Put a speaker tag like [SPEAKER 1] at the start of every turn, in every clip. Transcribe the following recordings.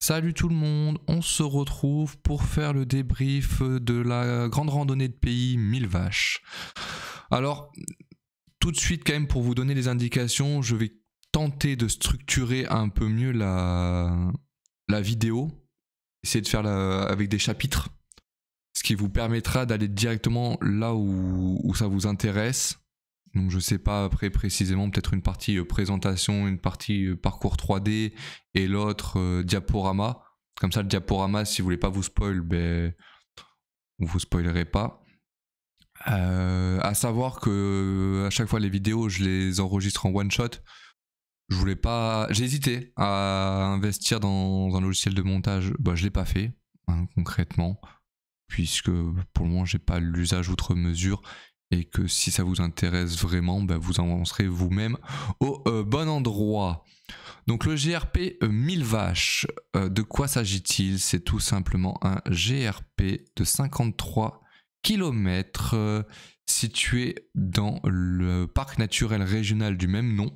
[SPEAKER 1] Salut tout le monde, on se retrouve pour faire le débrief de la grande randonnée de pays 1000 vaches. Alors, tout de suite quand même pour vous donner les indications, je vais tenter de structurer un peu mieux la vidéo, essayer de faire avec des chapitres, ce qui vous permettra d'aller directement là où ça vous intéresse. Donc je sais pas après précisément, peut-être une partie présentation, une partie parcours 3D et l'autre diaporama. Comme ça le diaporama, si vous voulez pas vous spoil, ben vous spoilerez pas. À savoir que à chaque fois les vidéos, je les enregistre en one shot. Je voulais pas, j'ai hésité à investir dans un logiciel de montage. Bah je l'ai pas fait concrètement, puisque pour le moment j'ai pas l'usage outre mesure. Et que si ça vous intéresse vraiment, bah vous en serez vous-même au bon endroit. Donc le GRP 1000 vaches, de quoi s'agit-il? C'est tout simplement un GRP de 53 km situé dans le parc naturel régional du même nom.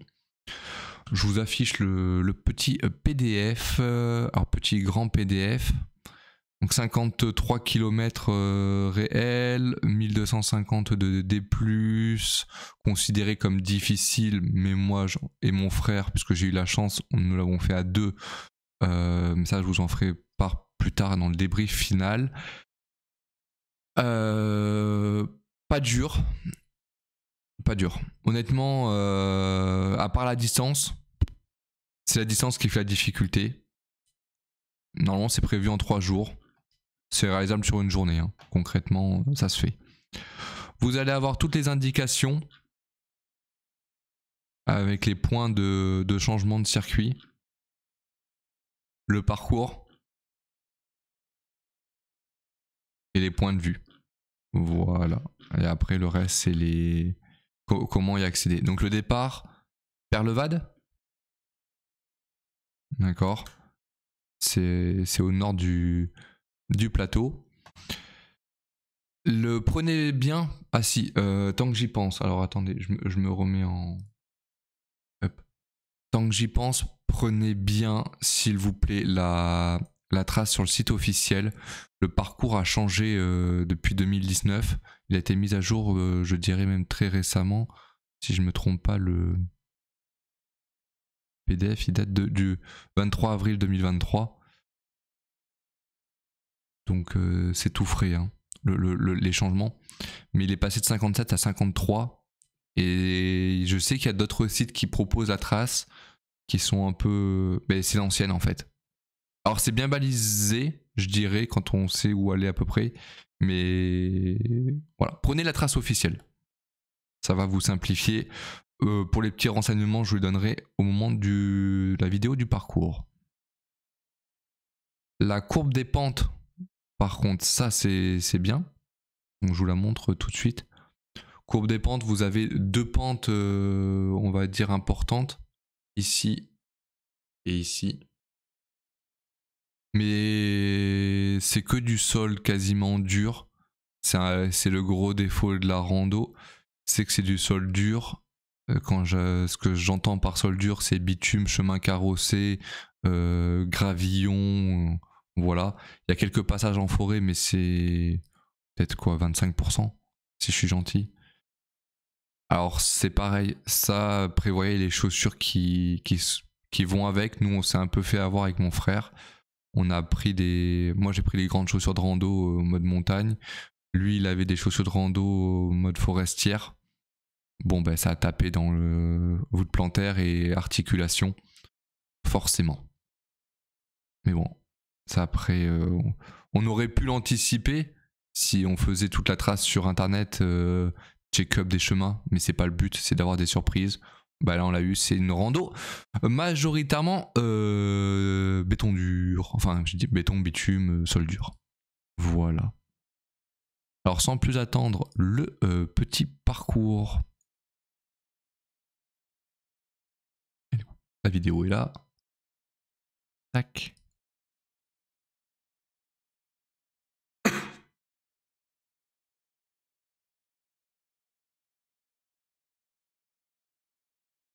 [SPEAKER 1] Je vous affiche le petit PDF, alors petit grand PDF. Donc 53 km réels, 1250 de D+, considéré comme difficile, mais moi et mon frère, puisque j'ai eu la chance, nous l'avons fait à deux, mais ça je vous en ferai part plus tard dans le débrief final. Pas dur. Honnêtement, à part la distance, c'est la distance qui fait la difficulté. Normalement c'est prévu en 3 jours. C'est réalisable sur une journée, hein. Concrètement, ça se fait. Vous allez avoir toutes les indications avec les points de changement de circuit, le parcours et les points de vue. Voilà. Et après, le reste, c'est les comment y accéder. Donc le départ, Perlevade. D'accord. C'est au nord du plateau. Le prenez bien. Ah si, tant que j'y pense. Alors attendez, je me remets en... Hop. Tant que j'y pense, prenez bien, s'il vous plaît, la trace sur le site officiel. Le parcours a changé depuis 2019. Il a été mis à jour, je dirais même très récemment. Si je ne me trompe pas, le PDF, il date du 23 avril 2023. Donc c'est tout frais, hein, les changements. Mais il est passé de 57 à 53. Et je sais qu'il y a d'autres sites qui proposent la trace, qui sont un peu... Ben, c'est l'ancienne en fait. Alors c'est bien balisé, je dirais, quand on sait où aller à peu près. Mais voilà, prenez la trace officielle. Ça va vous simplifier. Pour les petits renseignements, je vous les donnerai au moment de la vidéo du parcours. La courbe des pentes, par contre, ça c'est bien. Donc je vous la montre tout de suite. Courbe des pentes, vous avez deux pentes, on va dire, importantes. Ici et ici. Mais c'est que du sol quasiment dur. C'est le gros défaut de la rando, c'est que c'est du sol dur. Ce que j'entends par sol dur, c'est bitume, chemin carrossé, gravillon, voilà. Il y a quelques passages en forêt, mais c'est peut-être quoi, 25%, si je suis gentil. Alors c'est pareil, ça, prévoyez les chaussures qui vont avec. Nous, on s'est un peu fait avoir avec mon frère. On a pris moi j'ai pris les grandes chaussures de rando au mode montagne. Lui, il avait des chaussures de rando au mode forestière. Bon, ben ça a tapé dans le voûte plantaire et articulation, forcément. Mais bon, ça après, on aurait pu l'anticiper si on faisait toute la trace sur internet, check-up des chemins, mais c'est pas le but, c'est d'avoir des surprises. Bah là on l'a eu, c'est une rando majoritairement béton dur, enfin je dis béton, bitume, sol dur. Voilà. Alors sans plus attendre, le petit parcours. La vidéo est là. Tac.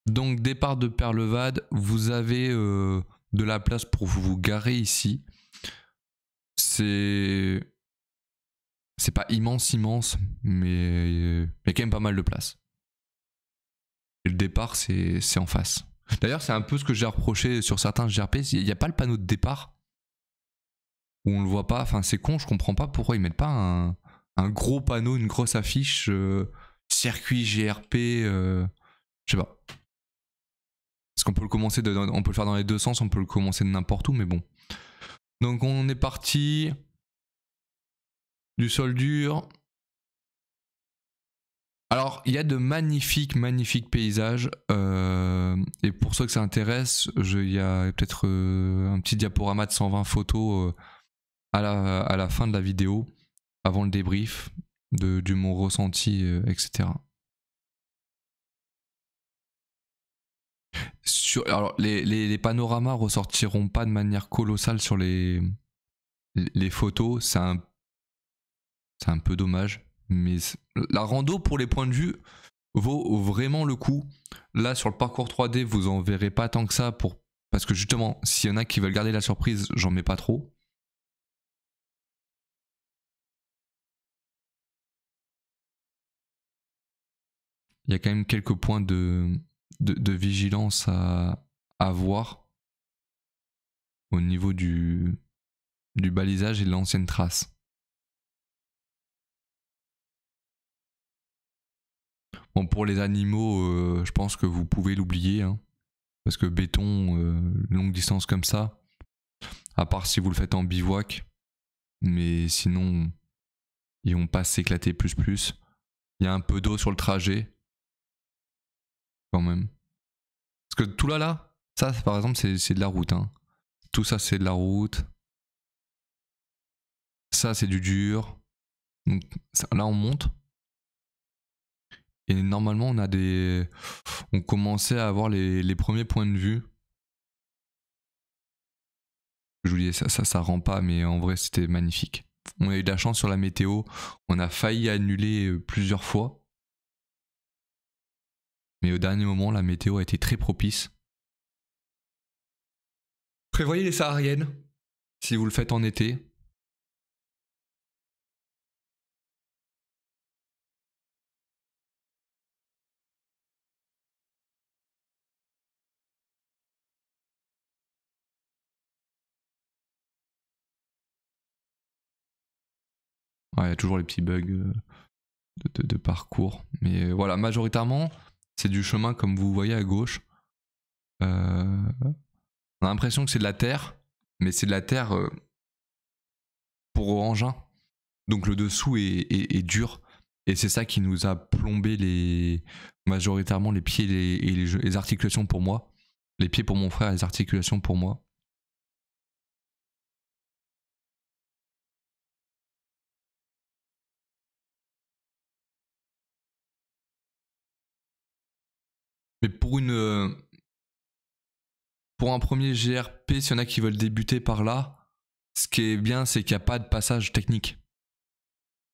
[SPEAKER 1] Donc départ de Perlevade, vous avez de la place pour vous garer ici. C'est pas immense, mais il y a quand même pas mal de place. Et le départ, c'est en face. D'ailleurs, c'est un peu ce que j'ai reproché sur certains GRP, il n'y a pas le panneau de départ, où on le voit pas. Enfin, c'est con, je comprends pas pourquoi ils mettent pas un gros panneau, une grosse affiche, circuit GRP, je sais pas. Parce qu'on peut on peut le faire dans les deux sens, on peut le commencer de n'importe où, mais bon. Donc on est parti du sol dur. Alors, il y a de magnifiques paysages. Et pour ceux que ça intéresse, il y a peut-être un petit diaporama de 120 photos à la fin de la vidéo, avant le débrief, de mon ressenti, etc. Alors, les panoramas ressortiront pas de manière colossale sur les photos. C'est un peu dommage. Mais la rando, pour les points de vue, vaut vraiment le coup. Là, sur le parcours 3D, vous en verrez pas tant que ça, parce que justement, s'il y en a qui veulent garder la surprise, j'en mets pas trop. Il y a quand même quelques points de vigilance à voir au niveau du balisage et de l'ancienne trace. Bon, pour les animaux, je pense que vous pouvez l'oublier, hein, parce que béton, longue distance comme ça, à part si vous le faites en bivouac, mais sinon, ils vont pas s'éclater plus. Il y a un peu d'eau sur le trajet, quand même. Parce que tout là, ça par exemple, c'est de la route. Hein. Tout ça, c'est de la route. Ça, c'est du dur. Donc là, on monte. Et normalement, on commençait à avoir les premiers points de vue. Je vous dis, ça rend pas, mais en vrai, c'était magnifique. On a eu de la chance sur la météo. On a failli annuler plusieurs fois. Mais au dernier moment, la météo a été très propice. Prévoyez les Sahariennes si vous le faites en été. Ouais, il y a toujours les petits bugs de parcours. Mais voilà, majoritairement, c'est du chemin comme vous voyez à gauche. On a l'impression que c'est de la terre, mais c'est de la terre pour engin. Donc le dessous est dur. Et c'est ça qui nous a plombé majoritairement les pieds et les articulations pour moi. Les pieds pour mon frère et les articulations pour moi. Mais pour un premier GRP, s'il y en a qui veulent débuter par là, ce qui est bien, c'est qu'il n'y a pas de passage technique.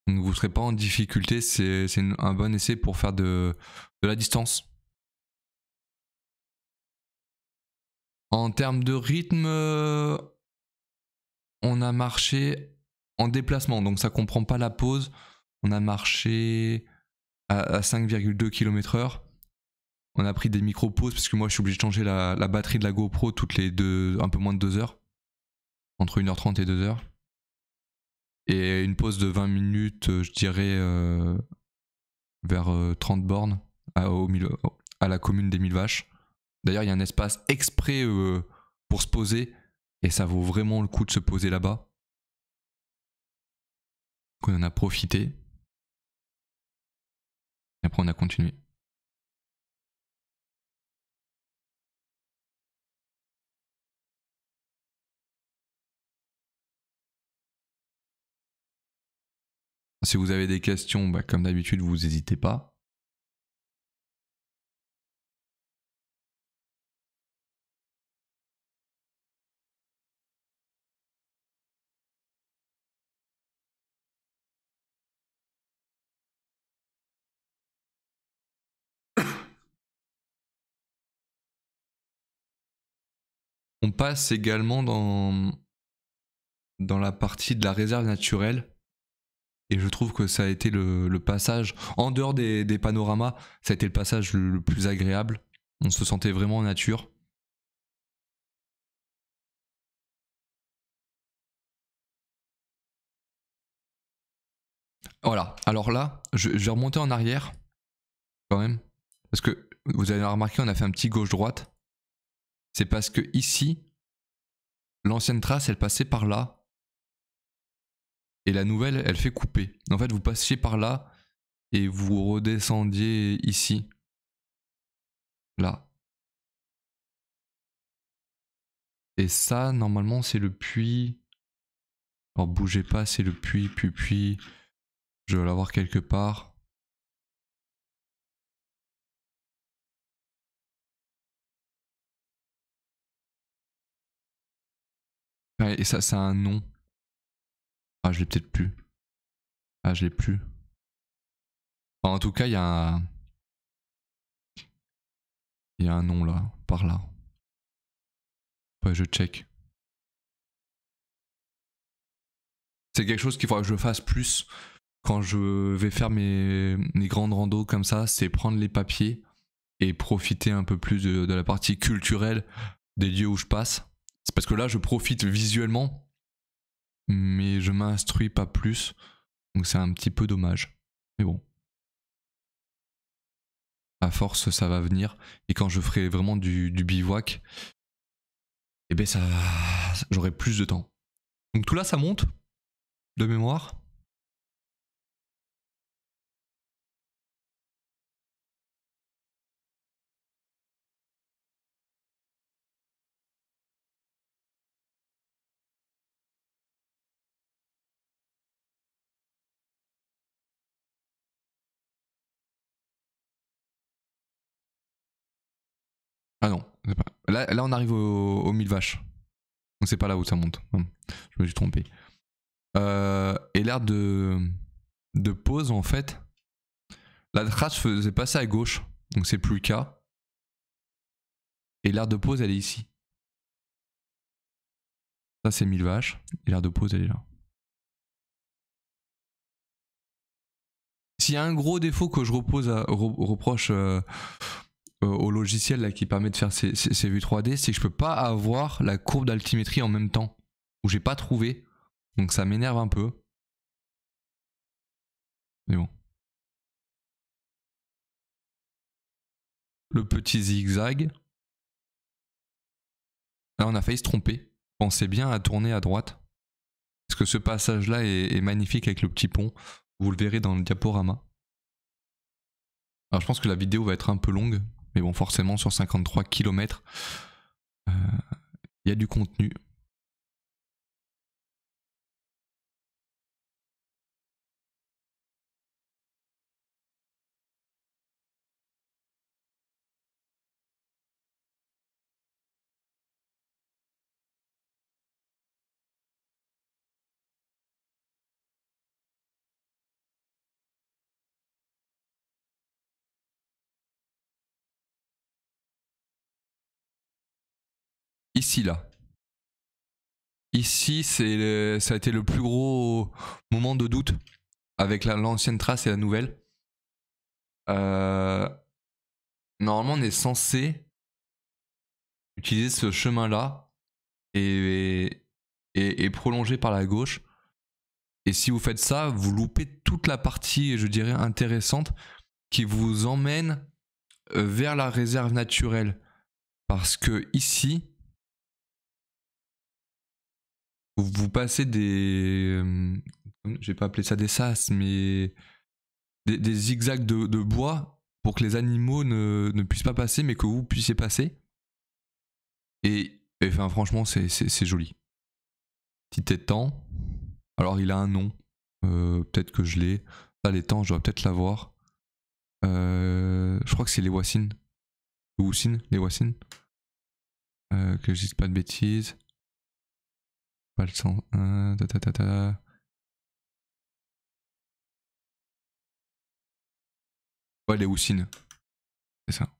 [SPEAKER 1] Donc vous ne serez pas en difficulté, c'est un bon essai pour faire de la distance. En termes de rythme, on a marché en déplacement, donc ça comprend pas la pause. On a marché à 5,2 km/h. On a pris des micro-pauses parce que moi je suis obligé de changer la batterie de la GoPro toutes les un peu moins de 2 heures. Entre 1h30 et 2 heures. Et une pause de 20 minutes, je dirais, vers 30 bornes à la commune des Mille Vaches. D'ailleurs, il y a un espace exprès pour se poser et ça vaut vraiment le coup de se poser là-bas. Donc on en a profité. Et après, on a continué. Si vous avez des questions, comme d'habitude, vous n'hésitez pas. On passe également dans la partie de la réserve naturelle. Et je trouve que ça a été le passage, en dehors des panoramas, ça a été le passage le plus agréable. On se sentait vraiment en nature. Voilà, alors là, je vais remonter en arrière, quand même. Parce que vous avez remarqué, on a fait un petit gauche-droite. C'est parce que ici, l'ancienne trace, elle passait par là. Et la nouvelle, elle fait couper. En fait, vous passiez par là et vous redescendiez ici. Là. Et ça, normalement, c'est le puits. Alors, bougez pas, c'est le puits. Je vais l'avoir quelque part. Ouais, et ça a un nom. Ah, je l'ai peut-être plus. Ah, je l'ai plus. Enfin, en tout cas, il y a un nom là, par là. Ouais, je check. C'est quelque chose qu'il faudra que je fasse plus quand je vais faire mes grandes randos comme ça, c'est prendre les papiers et profiter un peu plus de la partie culturelle des lieux où je passe. C'est parce que là, je profite visuellement, mais je m'instruis pas plus. Donc c'est un petit peu dommage. Mais bon. À force, ça va venir. Et quand je ferai vraiment du bivouac, eh ben ça, j'aurai plus de temps. Donc tout là, ça monte de mémoire. Ah non, là on arrive au 1000 vaches. Donc c'est pas là où ça monte. Non, je me suis trompé. Et l'aire de pause, en fait, la trace faisait passer à gauche. Donc c'est plus le cas. Et l'aire de pause, elle est ici. Ça, c'est 1000 vaches. Et l'aire de pause, elle est là. S'il y a un gros défaut que je reproche au logiciel là, qui permet de faire ces vues 3D, c'est que je peux pas avoir la courbe d'altimétrie en même temps. Ou j'ai pas trouvé. Donc ça m'énerve un peu. Mais bon. Le petit zigzag. Là, on a failli se tromper. Pensez bien à tourner à droite. Parce que ce passage-là est magnifique avec le petit pont. Vous le verrez dans le diaporama. Alors je pense que la vidéo va être un peu longue. Mais bon, forcément, sur 53 km, il y a du contenu. Ici, là. Ici, ça a été le plus gros moment de doute avec l'ancienne trace et la nouvelle. Euh, Normalement, on est censé utiliser ce chemin-là et prolonger par la gauche. Et si vous faites ça, vous loupez toute la partie, je dirais, intéressante qui vous emmène vers la réserve naturelle. Parce que ici, vous passez je vais pas appeler ça des sas, mais des zigzags de bois pour que les animaux ne puissent pas passer, mais que vous puissiez passer. Et enfin, franchement, c'est joli. Petit étang. Alors, il a un nom. Peut-être que je l'ai. Ça, l'étang, je dois peut-être l'avoir. Je crois que c'est les Wassines. Les Wassines. Que je dise pas de bêtises. Pas le sang. Ouais, les Houssines. C'est ça.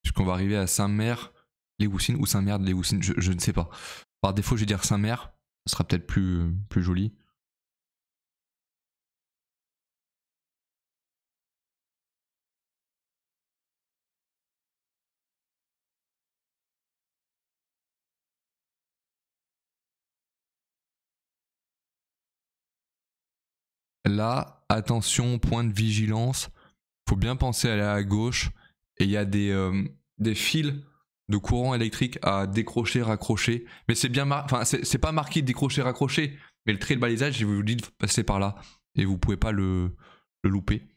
[SPEAKER 1] puisqu'on va arriver à Saint-Mer, les Houssines, ou Saint-Merd, les Houssines, je ne sais pas. Par défaut, je vais dire Saint-Mer, ce sera peut-être plus joli. Là, attention, point de vigilance, faut bien penser à aller à gauche, et il y a des fils de courant électrique à décrocher, raccrocher, mais c'est bien enfin c'est pas marqué décrocher, raccrocher, mais le trait de balisage, je vous dis de passer par là, et vous pouvez pas le louper.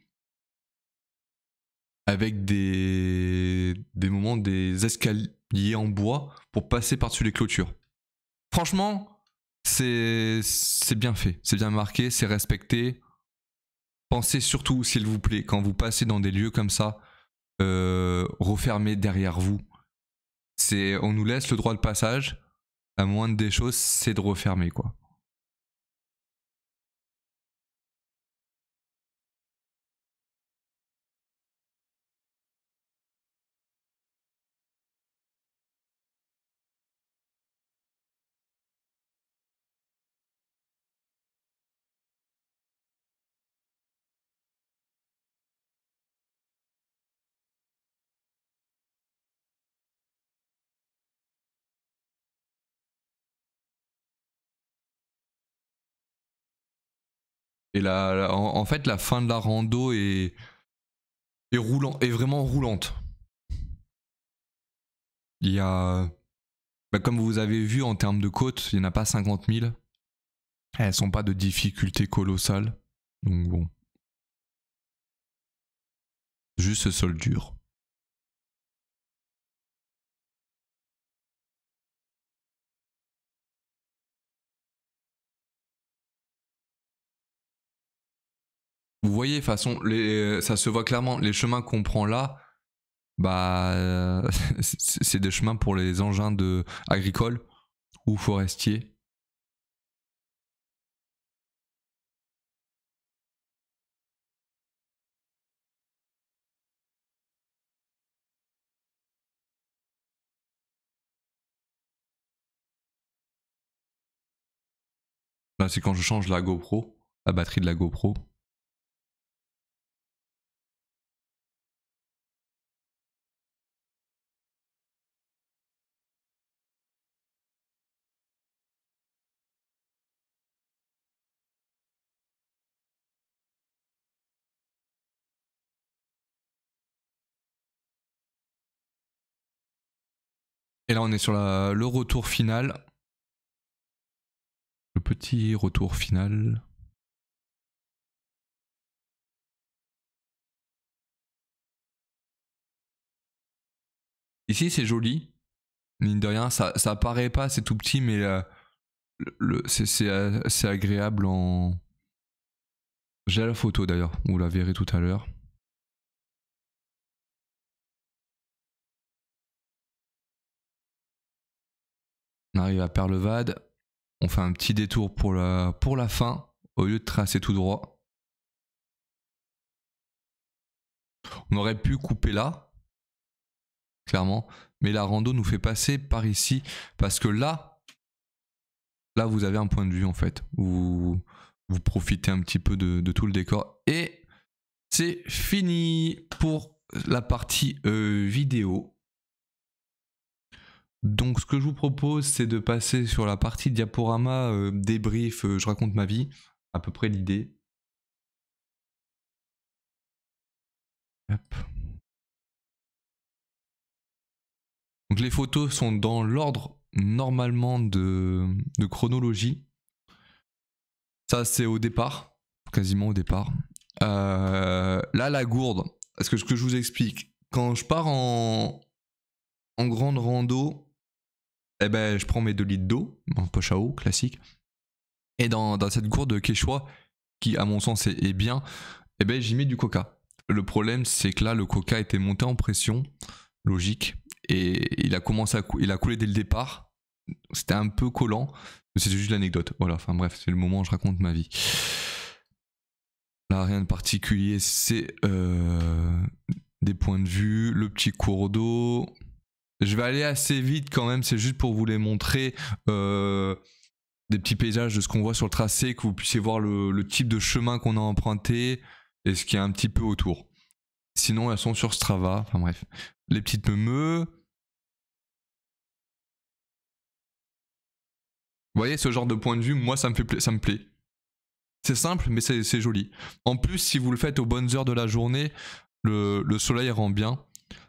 [SPEAKER 1] Avec des moments, des escaliers en bois pour passer par-dessus les clôtures. Franchement, c'est bien fait, c'est bien marqué, c'est respecté. Pensez surtout, s'il vous plaît, quand vous passez dans des lieux comme ça, refermez derrière vous. On nous laisse le droit de passage, la moindre des choses, c'est de refermer, quoi. Et en fait, la fin de la rando est vraiment roulante. Il y a, comme vous avez vu en termes de côtes, il n'y en a pas 50 000. Elles sont pas de difficulté colossale. Donc bon. Juste sol dur. Vous voyez, de toute façon, ça se voit clairement, les chemins qu'on prend là, bah, c'est des chemins pour les engins agricoles ou forestiers. Là, c'est quand je change la GoPro, la batterie de la GoPro. Et là, on est sur le retour final. Le petit retour final. Ici, c'est joli. Mine de rien, ça paraît pas, c'est tout petit, mais c'est agréable en... J'ai la photo d'ailleurs, vous la verrez tout à l'heure. On arrive à Perlevade, on fait un petit détour pour la fin, au lieu de tracer tout droit. On aurait pu couper là, clairement, mais la rando nous fait passer par ici, parce que là vous avez un point de vue en fait, vous profitez un petit peu de tout le décor, et c'est fini pour la partie vidéo. Donc ce que je vous propose, c'est de passer sur la partie diaporama, débrief, je raconte ma vie, à peu près l'idée. Hop. Donc les photos sont dans l'ordre normalement de chronologie. Ça c'est au départ, quasiment au départ. Là la gourde, parce que ce que je vous explique, quand je pars en grande rando, eh ben, je prends mes 2 litres d'eau, en poche à eau, classique. Et dans cette gourde Quechua, qui à mon sens est bien, eh ben, j'y mets du coca. Le problème, c'est que là, le coca était monté en pression, logique, et il a commencé il a coulé dès le départ. C'était un peu collant, mais c'est juste l'anecdote. Voilà, enfin bref, c'est le moment où je raconte ma vie. Là, rien de particulier, c'est des points de vue, le petit cours d'eau. Je vais aller assez vite quand même, c'est juste pour vous les montrer. Des petits paysages de ce qu'on voit sur le tracé, que vous puissiez voir le type de chemin qu'on a emprunté et ce qu'il y a un petit peu autour. Sinon, elles sont sur Strava. Enfin bref. Les petites meumeux. Vous voyez, ce genre de point de vue, moi, ça me plaît. C'est simple, mais c'est joli. En plus, si vous le faites aux bonnes heures de la journée, le soleil rend bien.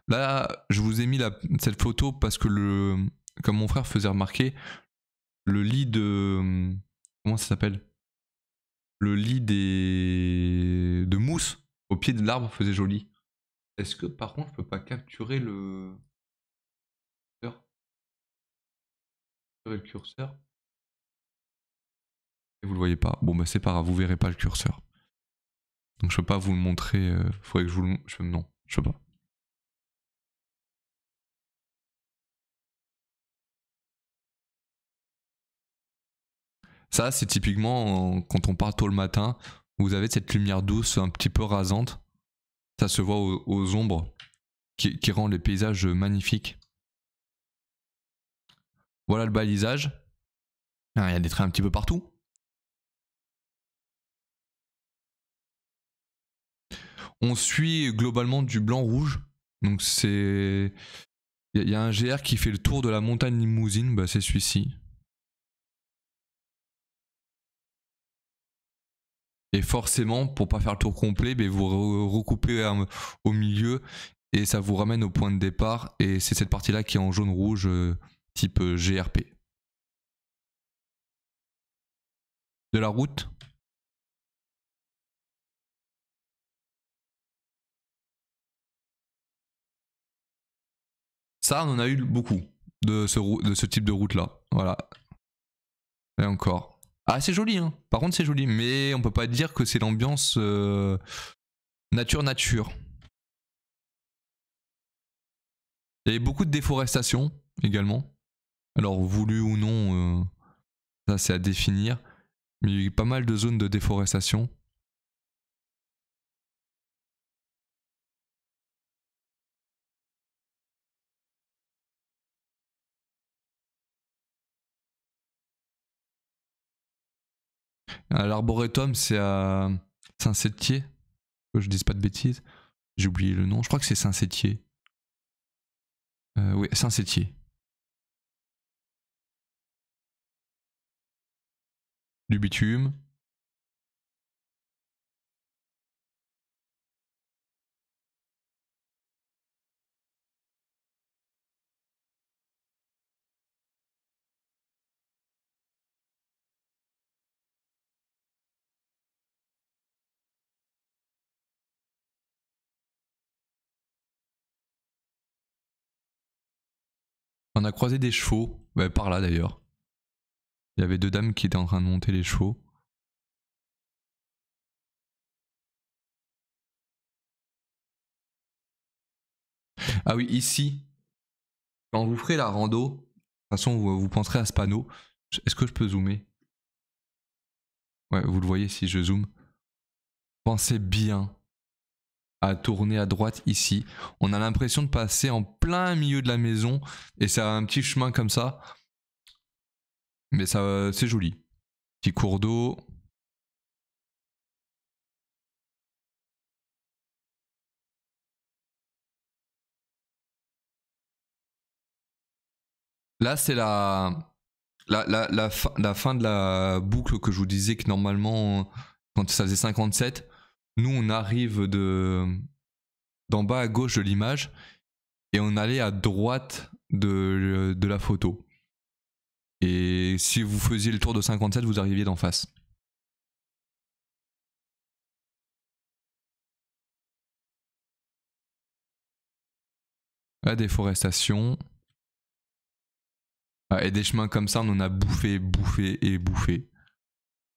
[SPEAKER 1] Là, je vous ai mis cette photo parce que, comme mon frère faisait remarquer, le lit de... Comment ça s'appelle? Le lit de mousse au pied de l'arbre faisait joli. Est-ce que par contre je peux pas capturer le curseur et vous le voyez pas? Bon bah c'est pas grave, vous verrez pas le curseur. Donc je peux pas vous le montrer, faudrait que je vous le... Non, je peux pas. Ça c'est typiquement quand on part tôt le matin, vous avez cette lumière douce un petit peu rasante. Ça se voit aux ombres qui rend les paysages magnifiques. Voilà le balisage. Ah, il y a des traits un petit peu partout. On suit globalement du blanc-rouge. Donc c'est... Il y a un GR qui fait le tour de la montagne Limousine, bah c'est celui-ci. Et forcément, pour pas faire le tour complet, bah vous recoupez au milieu et ça vous ramène au point de départ. Et c'est cette partie-là qui est en jaune-rouge, type GRP. De la route. Ça, on en a eu beaucoup de ce type de route-là. Voilà. Et encore. Ah, c'est joli, hein. Par contre, c'est joli. Mais on peut pas dire que c'est l'ambiance nature. Il y a beaucoup de déforestation également. Alors, voulu ou non, ça c'est à définir. Mais il y a eu pas mal de zones de déforestation. L'arboretum, c'est à Saint-Sétier. Que je dise pas de bêtises. J'ai oublié le nom. Je crois que c'est Saint-Sétier. Oui, Saint-Sétier. Du bitume. On a croisé des chevaux. Ouais, par là d'ailleurs. Il y avait deux dames qui étaient en train de monter les chevaux. Ah oui, ici, quand vous ferez la rando, de toute façon, vous penserez à ce panneau. Est-ce que je peux zoomer? Ouais, vous le voyez si je zoome. Pensez bien à tourner à droite ici. On a l'impression de passer en plein milieu de la maison et c'est un petit chemin comme ça. Mais ça, c'est joli. Petit cours d'eau. Là, c'est la fin de la boucle que je vous disais que normalement, quand ça faisait 57, nous on arrive d'en bas à gauche de l'image et on allait à droite de la photo. Et si vous faisiez le tour de 57, vous arriviez d'en face. La déforestation. Et des chemins comme ça, on en a bouffé.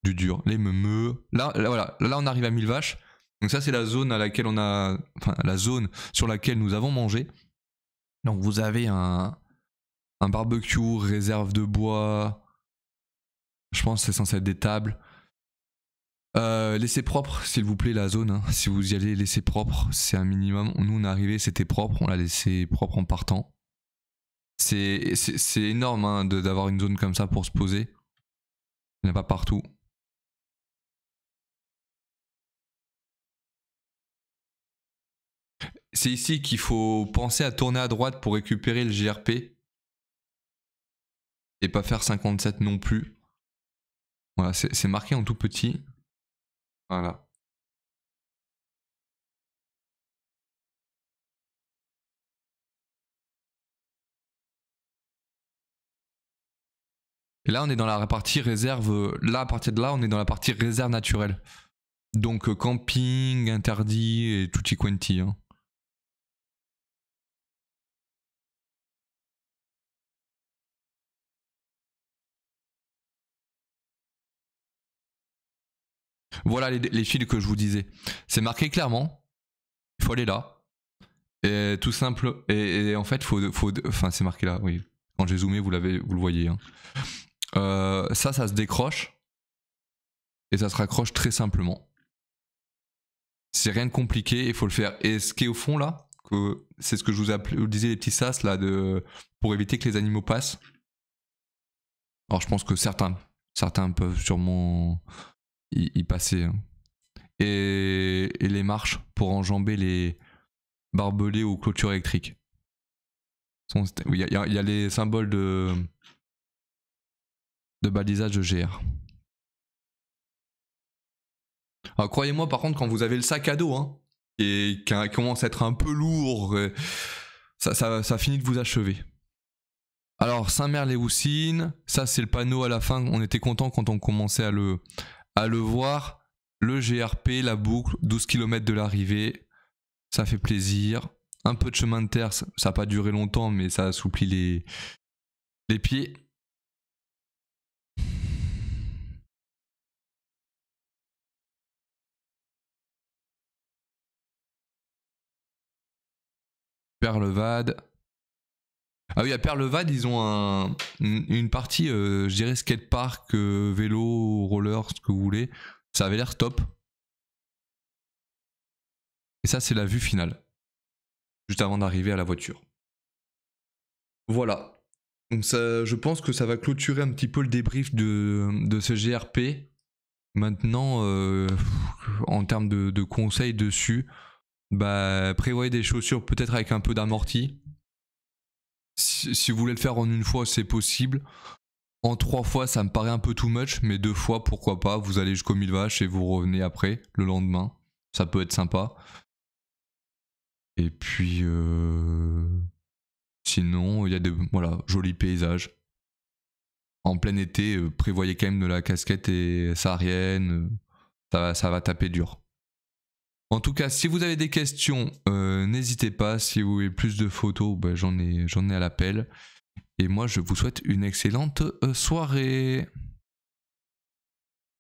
[SPEAKER 1] Du dur. Les meumeux. Voilà. Là, on arrive à 1000 vaches. Donc ça, c'est la zone à laquelle on a... Enfin, la zone sur laquelle nous avons mangé. Donc vous avez un barbecue, réserve de bois. Je pense que c'est censé être des tables. Laissez propre, s'il vous plaît, la zone. Hein. Si vous y allez, laissez propre. C'est un minimum. Nous, on est arrivé, c'était propre. On l'a laissé propre en partant. C'est énorme hein, d'avoir une zone comme ça pour se poser. Il n'y en a pas partout. C'est ici qu'il faut penser à tourner à droite pour récupérer le GRP. Et pas faire 57 non plus. Voilà, c'est marqué en tout petit. Voilà. Et là, on est dans la partie réserve. Là, à partir de là, on est dans la partie réserve naturelle. Donc, camping, interdit et tutti quanti. Hein. Voilà les fils que je vous disais. C'est marqué clairement. Il faut aller là. Et tout simple. Et en fait, enfin, c'est marqué là, oui. Quand j'ai zoomé, vous le voyez. Hein. Ça se décroche. Et ça se raccroche très simplement. C'est rien de compliqué, il faut le faire. Et ce qui est au fond là, c'est ce que je vous disais, les petits sas là, pour éviter que les animaux passent. Alors je pense que certains peuvent sûrement y passer. Hein. Et les marches pour enjamber les barbelés ou clôtures électriques. Il y a les symboles de balisage de GR. Alors croyez-moi par contre quand vous avez le sac à dos hein, et qui commence à être un peu lourd, ça finit de vous achever. Alors Saint-Merle-les-Houssines, ça c'est le panneau à la fin, on était content quand on commençait à le voir. Le GRP, la boucle, 12 km de l'arrivée, ça fait plaisir. Un peu de chemin de terre, ça n'a pas duré longtemps mais ça assouplit les pieds. Perlevade. Ah oui, à Perlevade, ils ont une partie, je dirais skatepark, vélo, roller, ce que vous voulez. Ça avait l'air top. Et ça, c'est la vue finale. Juste avant d'arriver à la voiture. Voilà. Donc ça, je pense que ça va clôturer un petit peu le débrief de ce GRP. Maintenant, en termes de conseils dessus, bah, prévoyez des chaussures peut-être avec un peu d'amorti. Si vous voulez le faire en une fois, c'est possible. En 3 fois, ça me paraît un peu too much, mais 2 fois, pourquoi pas. Vous allez jusqu'au 1000 vaches et vous revenez après, le lendemain. Ça peut être sympa. Et puis, sinon, il y a des jolis paysages. En plein été, prévoyez quand même de la casquette et saharienne. Ça va taper dur. En tout cas, si vous avez des questions, n'hésitez pas. Si vous voulez plus de photos, j'en ai à l'appel. Et moi, je vous souhaite une excellente soirée.